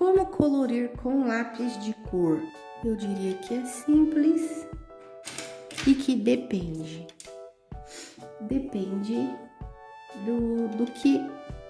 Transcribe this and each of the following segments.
Como colorir com lápis de cor? Eu diria que é simples e que depende. Depende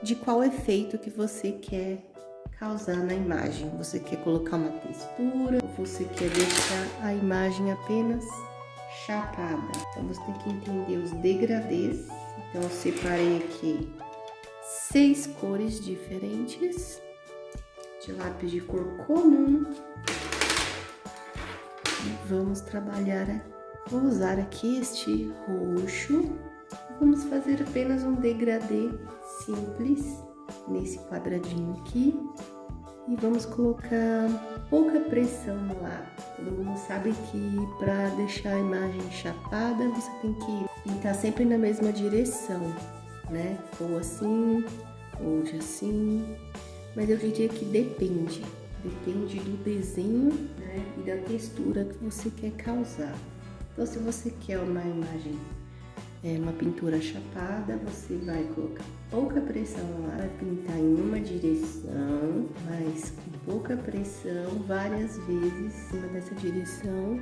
de qual efeito que você quer causar na imagem. Você quer colocar uma textura ou você quer deixar a imagem apenas chapada? Então você tem que entender os degradês. Então eu separei aqui 6 cores diferentes de lápis de cor comum. E vamos trabalhar. Vou usar aqui este roxo. Vamos fazer apenas um degradê simples nesse quadradinho aqui. E vamos colocar pouca pressão no lápis. Todo mundo sabe que para deixar a imagem chapada, você tem que pintar sempre na mesma direção, né? Ou assim, ou de assim. Mas eu diria que depende. Depende do desenho, né? E da textura que você quer causar. Então, se você quer uma imagem, uma pintura chapada, você vai colocar pouca pressão lá, vai pintar em uma direção, mas com pouca pressão, várias vezes em cima dessa direção,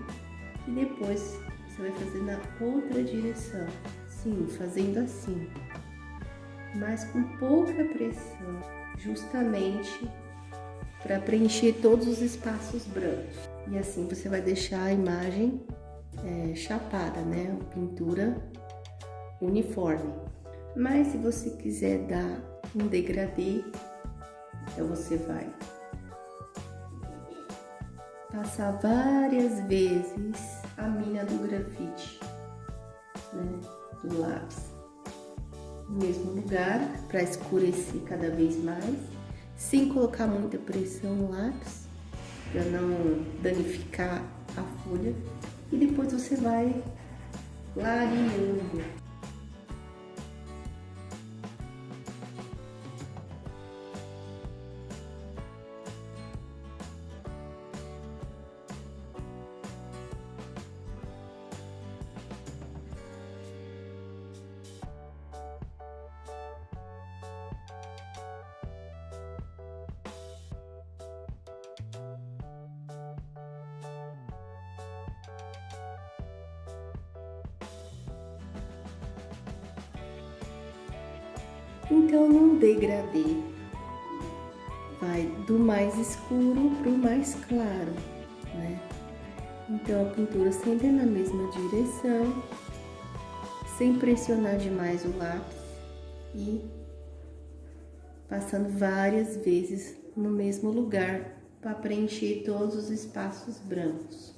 e depois você vai fazer na outra direção. Sim, fazendo assim, mas com pouca pressão, justamente para preencher todos os espaços brancos. E assim você vai deixar a imagem chapada, né? Pintura uniforme. Mas se você quiser dar um degradê, então você vai passar várias vezes a mina do grafite, né? Do lápis no mesmo lugar para escurecer cada vez mais, sem colocar muita pressão no lápis para não danificar a folha. E depois você vai clareando. Então, num degradê, vai do mais escuro para o mais claro, né? Então, a pintura sempre na mesma direção, sem pressionar demais o lápis e passando várias vezes no mesmo lugar para preencher todos os espaços brancos.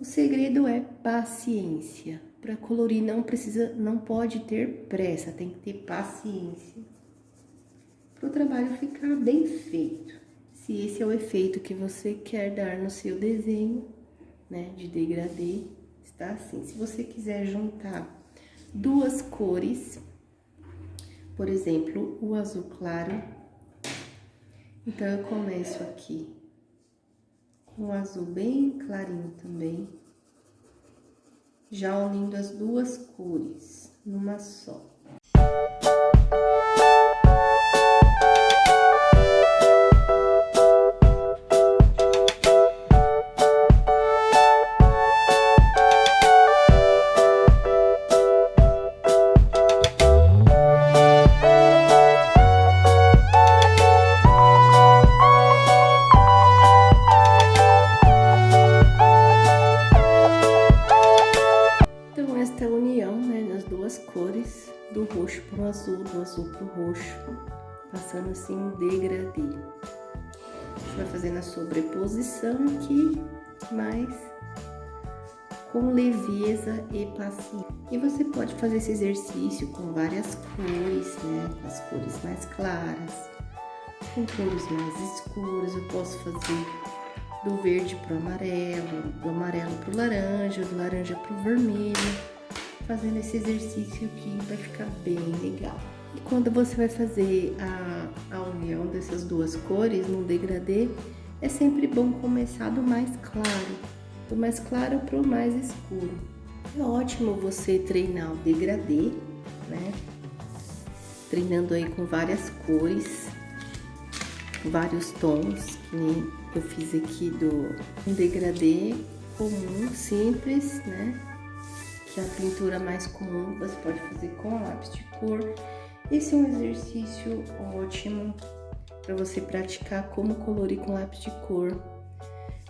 O segredo é paciência. Para colorir não pode ter pressa, tem que ter paciência para o trabalho ficar bem feito. Se esse é o efeito que você quer dar no seu desenho, né, de degradê, está assim. Se você quiser juntar 2 cores, por exemplo, o azul claro, então eu começo aqui com o azul bem clarinho também, já unindo as 2 cores numa só. Cores do roxo para o azul, do azul para o roxo, passando assim um degradê. Você vai fazendo a sobreposição aqui, mas com leveza e paciência. E você pode fazer esse exercício com várias cores, né? Com as cores mais claras, com cores mais escuras. Eu posso fazer do verde para o amarelo, do amarelo para o laranja, do laranja para o vermelho. Fazendo esse exercício aqui vai ficar bem legal. E quando você vai fazer a união dessas 2 cores no degradê, é sempre bom começar do mais claro para o mais escuro. É ótimo você treinar o degradê, né? Treinando aí com várias cores, vários tons, que nem eu fiz aqui do um degradê comum, simples, né? Que é a pintura mais comum, você pode fazer com lápis de cor. Esse é um exercício ótimo para você praticar como colorir com lápis de cor.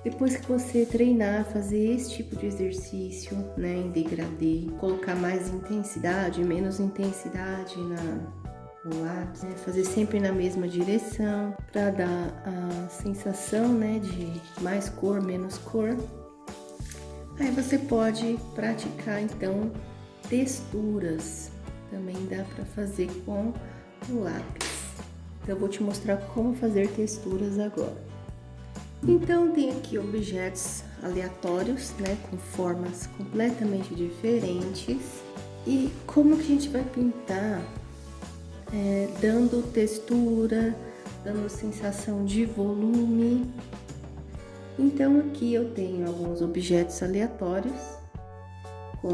Depois que você treinar, fazer esse tipo de exercício, né, em degradê, colocar mais intensidade, menos intensidade no lápis, né, fazer sempre na mesma direção, para dar a sensação, né, de mais cor, menos cor. Aí você pode praticar, então, texturas. Também dá para fazer com o lápis. Então, eu vou te mostrar como fazer texturas agora. Então, tem aqui objetos aleatórios, né, com formas completamente diferentes. E como que a gente vai pintar? Dando textura, dando sensação de volume. Então, aqui eu tenho alguns objetos aleatórios com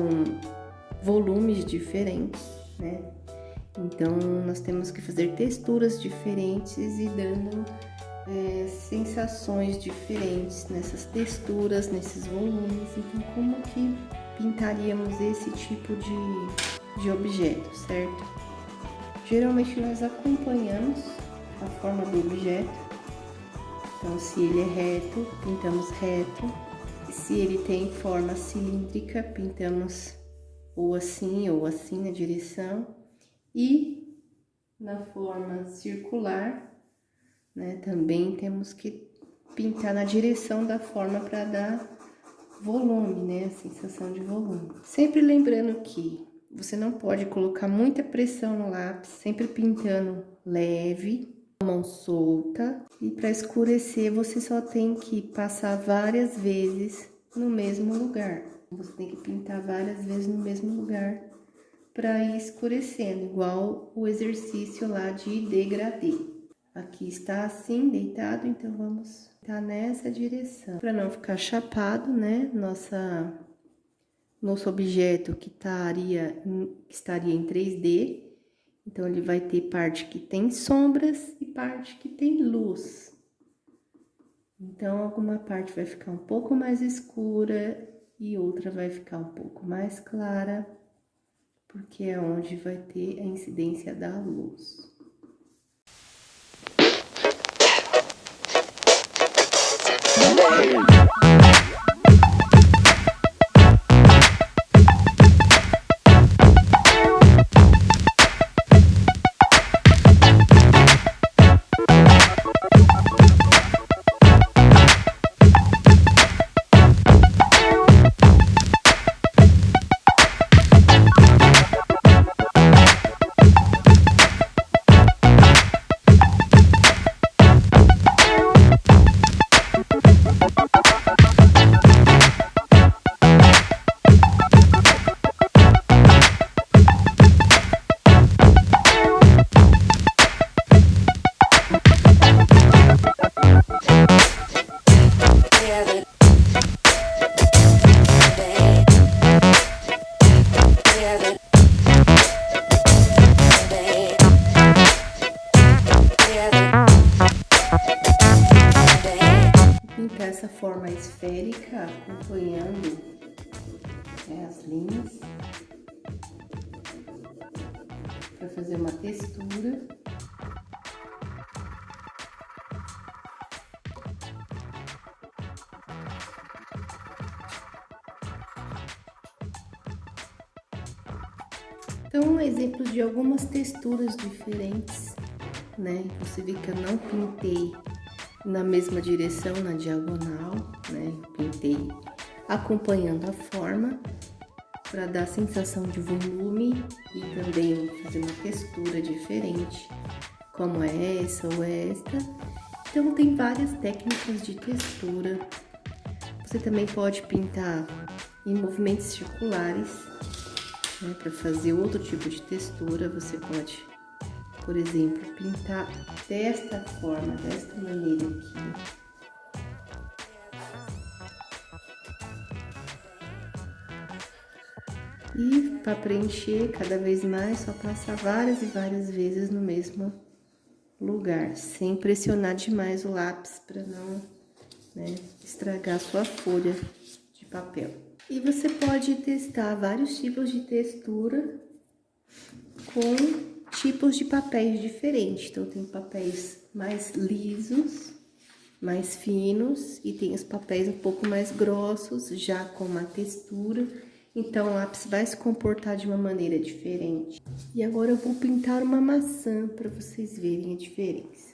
volumes diferentes, né? Então, nós temos que fazer texturas diferentes e dando sensações diferentes nessas texturas, nesses volumes. Então, como que pintaríamos esse tipo de objeto, certo? Geralmente nós acompanhamos a forma do objeto. Então, se ele é reto, pintamos reto. Se ele tem forma cilíndrica, pintamos ou assim na direção. E na forma circular, né, também temos que pintar na direção da forma para dar volume, né, a sensação de volume. Sempre lembrando que você não pode colocar muita pressão no lápis, sempre pintando leve, mão solta. E para escurecer, você só tem que passar várias vezes no mesmo lugar. Você tem que pintar várias vezes no mesmo lugar para ir escurecendo, igual o exercício lá de degradê. Aqui está assim, deitado, então vamos estar nessa direção. Para não ficar chapado, né, nosso objeto que estaria em 3D, então ele vai ter parte que tem sombras e parte que tem luz. Então, alguma parte vai ficar um pouco mais escura e outra vai ficar um pouco mais clara, porque é onde vai ter a incidência da luz. Pintar essa forma esférica, acompanhando as linhas, para fazer uma textura. Então, exemplos de algumas texturas diferentes, né? Você vê que eu não pintei na mesma direção, na diagonal, né? Pintei acompanhando a forma para dar sensação de volume e também fazer uma textura diferente, como é essa ou esta. Então, tem várias técnicas de textura. Você também pode pintar em movimentos circulares, né? Para fazer outro tipo de textura, você pode, por exemplo, pintar desta forma, desta maneira aqui. E para preencher cada vez mais, só passa várias e várias vezes no mesmo lugar, sem pressionar demais o lápis para não, né, estragar a sua folha de papel. E você pode testar vários tipos de textura com tipos de papéis diferentes. Então, tem papéis mais lisos, mais finos, e tem os papéis um pouco mais grossos, já com uma textura. Então, o lápis vai se comportar de uma maneira diferente. E agora eu vou pintar uma maçã para vocês verem a diferença.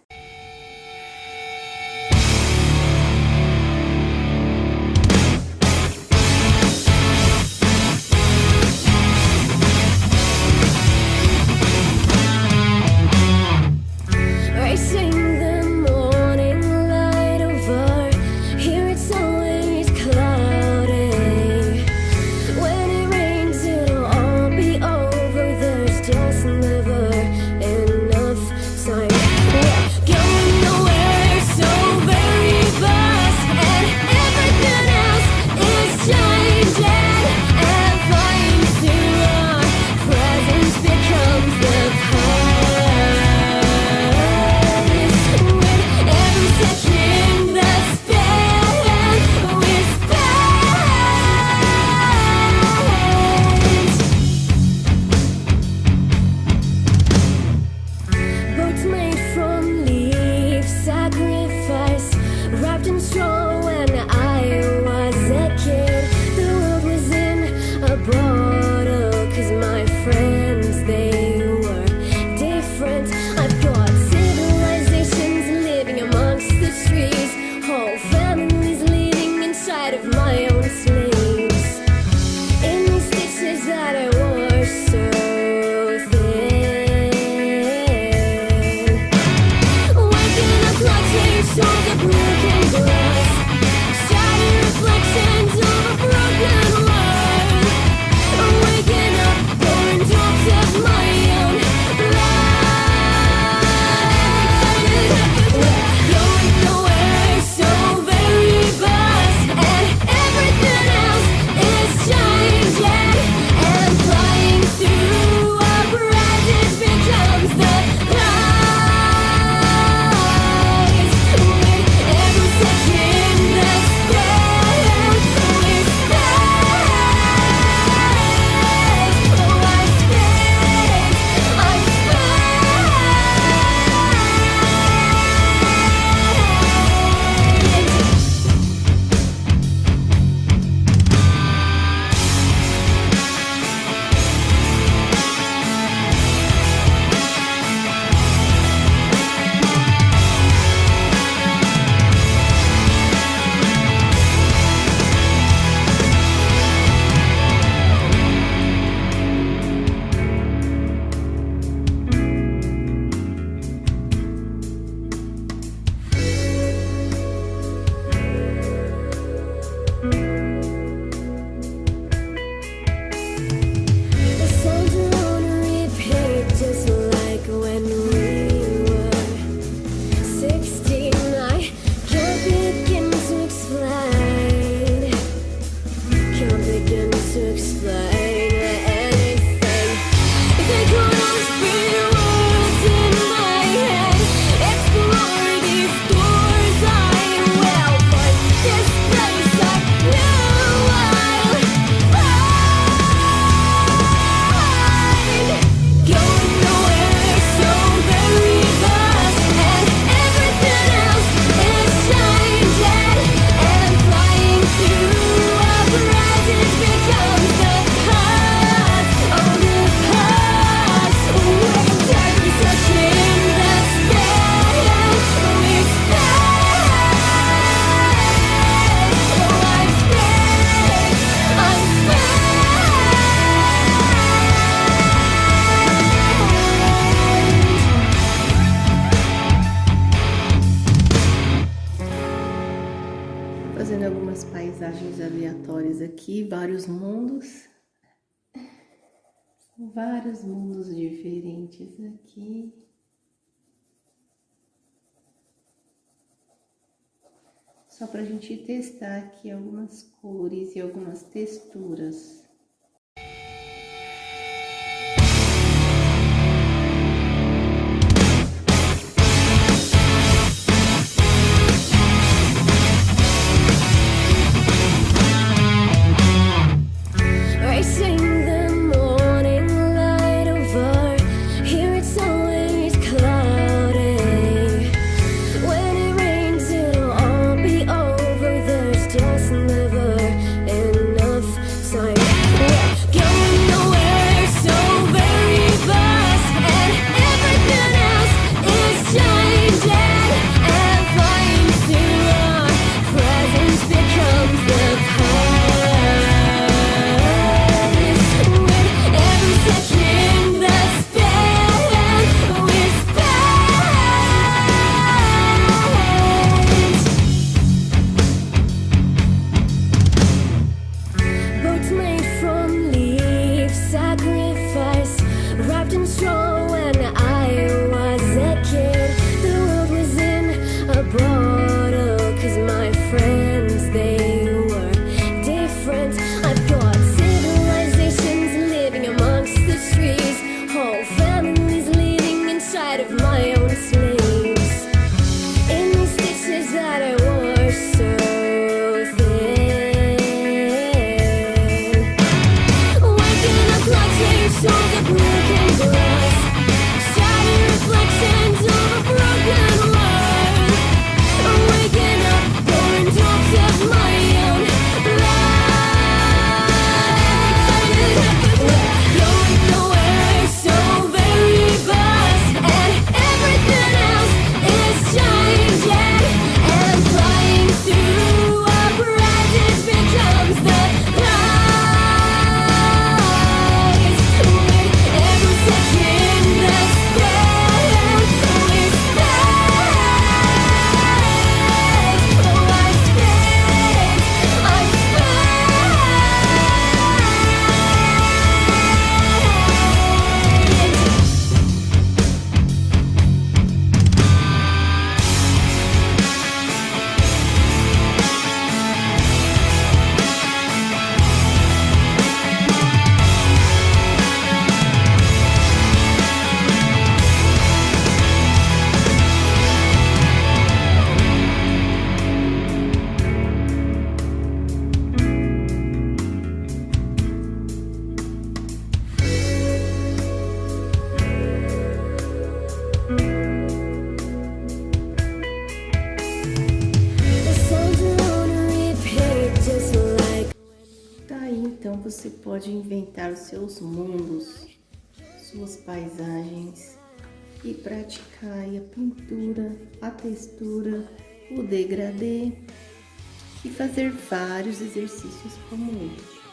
Fazendo algumas paisagens aleatórias aqui, vários mundos. Vários mundos diferentes aqui. Só pra gente testar aqui algumas cores e algumas texturas. bottle, 'cause my friends, they were different. I've got civilizations living amongst the trees, whole families living inside of my own sleeves. In these stitches that I wore so thin, waking up clutching souls of broken glass, shattered reflections of a broken world. I'm waking up, pouring drops of my own blood. Going nowhere, so very fast, and everything else is changing. And flying through our presence becomes the lies. With every second that's spent, we spent. Oh, I spent. The songs are on repeat, just like Daí então você pode inventar os seus mundos, suas paisagens e praticar aí a pintura, a textura, o degradê e fazer vários exercícios como este.